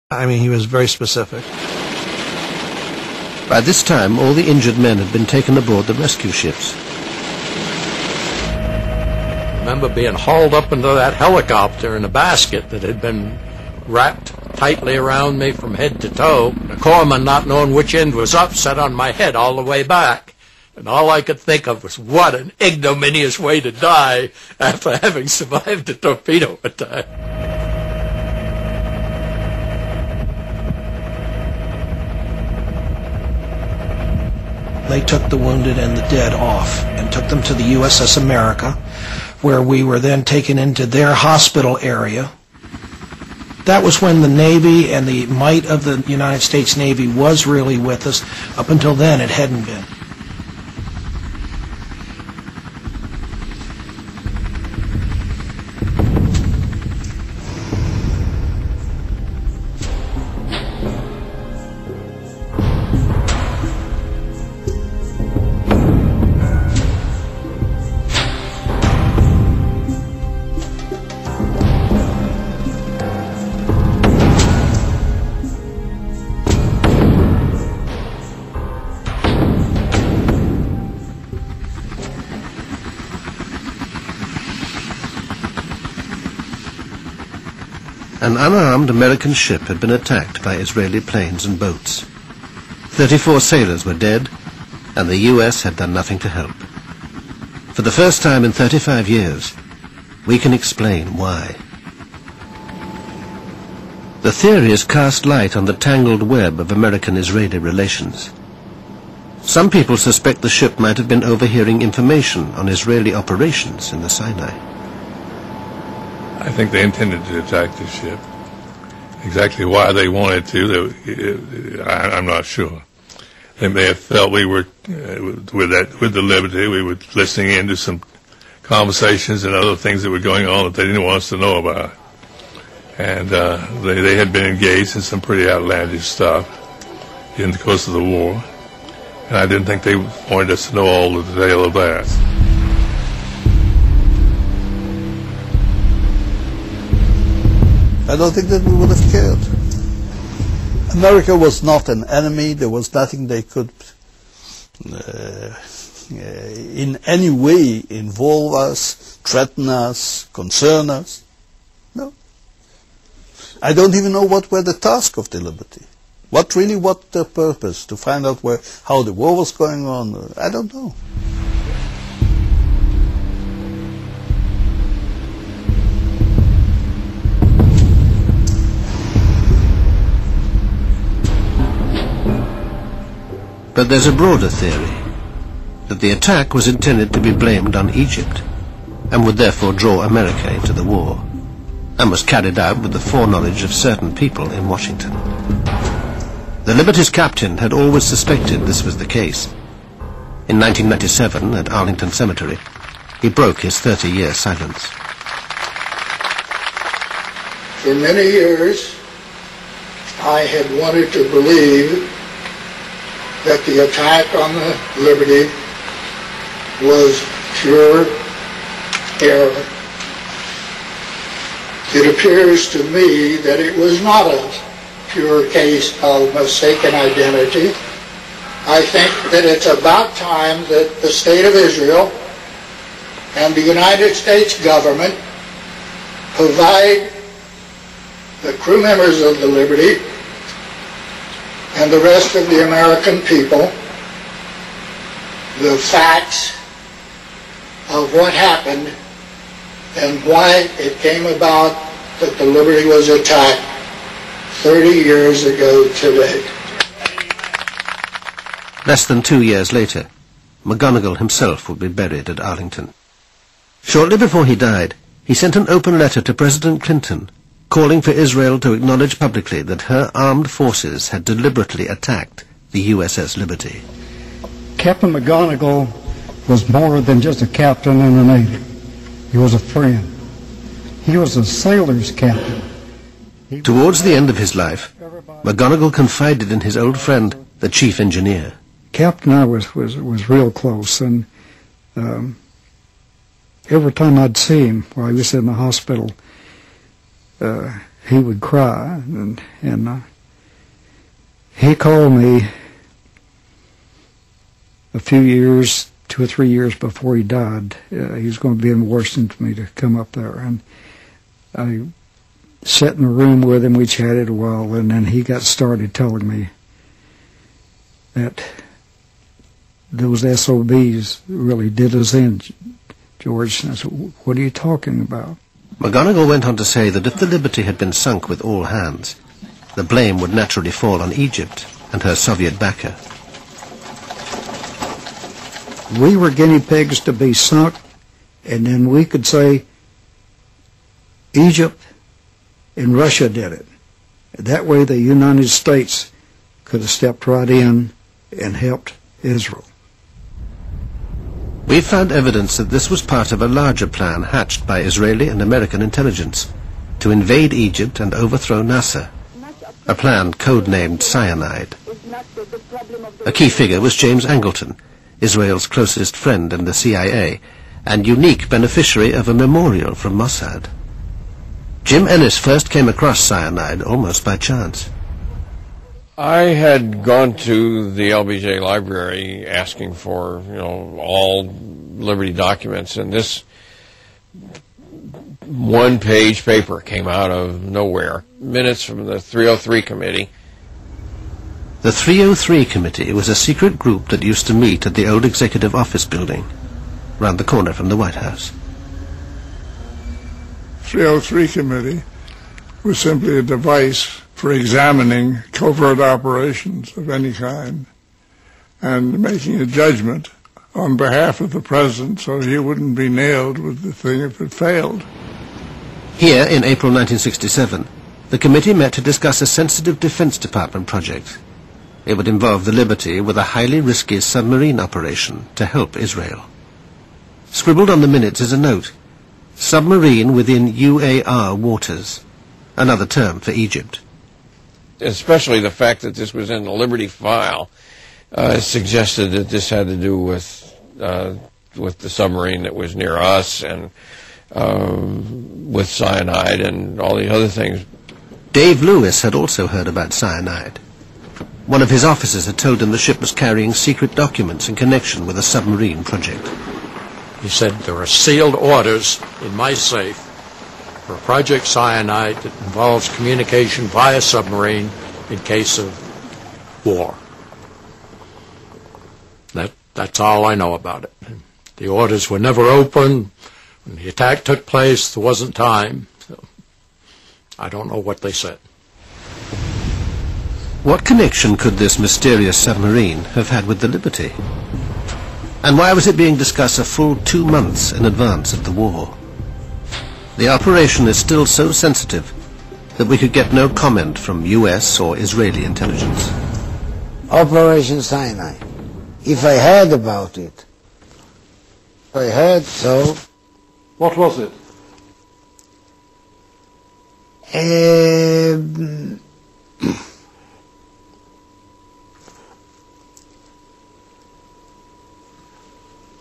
I mean, he was very specific. By this time, all the injured men had been taken aboard the rescue ships. I remember being hauled up into that helicopter in a basket that had been wrapped tightly around me from head to toe. The corpsman, not knowing which end was up, sat on my head all the way back. And all I could think of was, what an ignominious way to die after having survived a torpedo attack. They took the wounded and the dead off and took them to the USS America, where we were then taken into their hospital area. That was when the Navy and the might of the United States Navy was really with us. Up until then, it hadn't been. An unarmed American ship had been attacked by Israeli planes and boats. 34 sailors were dead, and the US had done nothing to help. For the first time in 35 years, we can explain why. The theories cast light on the tangled web of American-Israeli relations. Some people suspect the ship might have been overhearing information on Israeli operations in the Sinai. I think they intended to attack the ship. Exactly why they wanted to, I'm not sure. They may have felt we were, with the Liberty, we were listening in to some conversations and other things that were going on that they didn't want us to know about. And they had been engaged in some pretty outlandish stuff in the course of the war. And I didn't think they wanted us to know all the detail of that. I don't think that we would have cared. America was not an enemy. There was nothing they could in any way involve us, threaten us, concern us. No. I don't even know what were the task of the Liberty. What their purpose? To find out how the war was going on? I don't know. But there's a broader theory, that the attack was intended to be blamed on Egypt, and would therefore draw America into the war, and was carried out with the foreknowledge of certain people in Washington. The Liberty's captain had always suspected this was the case. In 1997, at Arlington Cemetery, he broke his 30-year silence. For many years, I had wanted to believe that the attack on the Liberty was pure error. It appears to me that it was not a pure case of mistaken identity. I think that it's about time that the State of Israel and the United States government provide the crew members of the Liberty and the rest of the American people the facts of what happened and why it came about that the Liberty was attacked 30 years ago today. Less than 2 years later, McGonigal himself would be buried at Arlington. Shortly before he died, he sent an open letter to President Clinton calling for Israel to acknowledge publicly that her armed forces had deliberately attacked the USS Liberty. Captain McGonigal was more than just a captain in the Navy. He was a friend. He was a sailor's captain. Towards the end of his life, McGonigal confided in his old friend, the chief engineer. Captain and I was real close, and every time I'd see him while he was in the hospital, he would cry, and he called me a few years, 2 or 3 years before he died. He was going to be in Washington for me to come up there, and I sat in the room with him. We chatted a while, and then he got started telling me that those SOBs really did us in, George. And I said, what are you talking about? McGonigal went on to say that if the Liberty had been sunk with all hands, the blame would naturally fall on Egypt and her Soviet backer. We were guinea pigs to be sunk, and then we could say Egypt and Russia did it. That way the United States could have stepped right in and helped Israel. We found evidence that this was part of a larger plan hatched by Israeli and American intelligence to invade Egypt and overthrow Nasser, a plan codenamed Cyanide. A key figure was James Angleton, Israel's closest friend in the CIA, and unique beneficiary of a memorial from Mossad. Jim Ennis first came across cyanide almost by chance. I had gone to the LBJ library asking for, all Liberty documents, and this one-page paper came out of nowhere. Minutes from the 303 committee. The 303 committee was a secret group that used to meet at the old executive office building, round the corner from the White House. 303 committee was simply a device for examining covert operations of any kind and making a judgment on behalf of the president so he wouldn't be nailed with the thing if it failed. Here in April 1967, the committee met to discuss a sensitive Defense Department project. It would involve the Liberty with a highly risky submarine operation to help Israel. Scribbled on the minutes is a note: submarine within UAR waters, another term for Egypt. Especially the fact that this was in the Liberty file suggested that this had to do with the submarine that was near us and with cyanide and all the other things. Dave Lewis had also heard about cyanide. One of his officers had told him the ship was carrying secret documents in connection with a submarine project. He said, there are sealed orders in my safe for Project Cyanide that involves communication via submarine in case of war. That's all I know about it. The orders were never opened. When the attack took place, there wasn't time. So I don't know what they said. What connection could this mysterious submarine have had with the Liberty? And why was it being discussed a full 2 months in advance of the war? The operation is still so sensitive that we could get no comment from US or Israeli intelligence. Operation Sinai. If I heard about it, I heard so. What was it?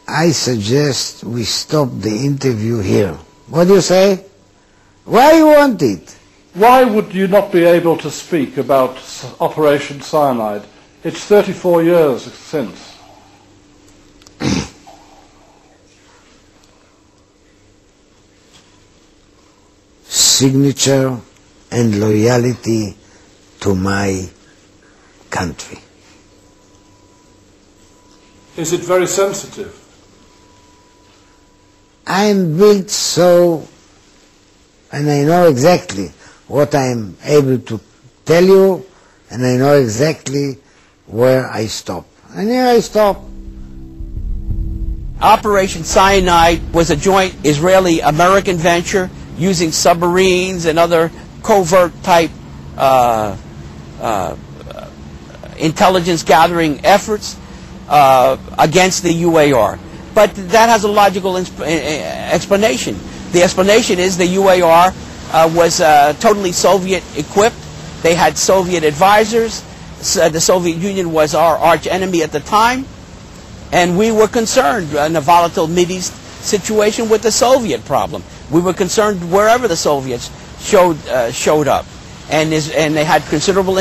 I suggest we stop the interview here. What do you say? Why you want it? Why would you not be able to speak about Operation Cyanide? It's 34 years since. Signature and loyalty to my country. Is it very sensitive? I'm built so, and I know exactly what I'm able to tell you, and I know exactly where I stop. And here I stop. Operation Cyanide was a joint Israeli-American venture using submarines and other covert-type intelligence-gathering efforts against the UAR. But that has a logical explanation. The explanation is the UAR was totally Soviet-equipped. They had Soviet advisors. The Soviet Union was our arch enemy at the time. And we were concerned in a volatile Mideast situation with the Soviet problem. We were concerned wherever the Soviets showed up, and they had considerable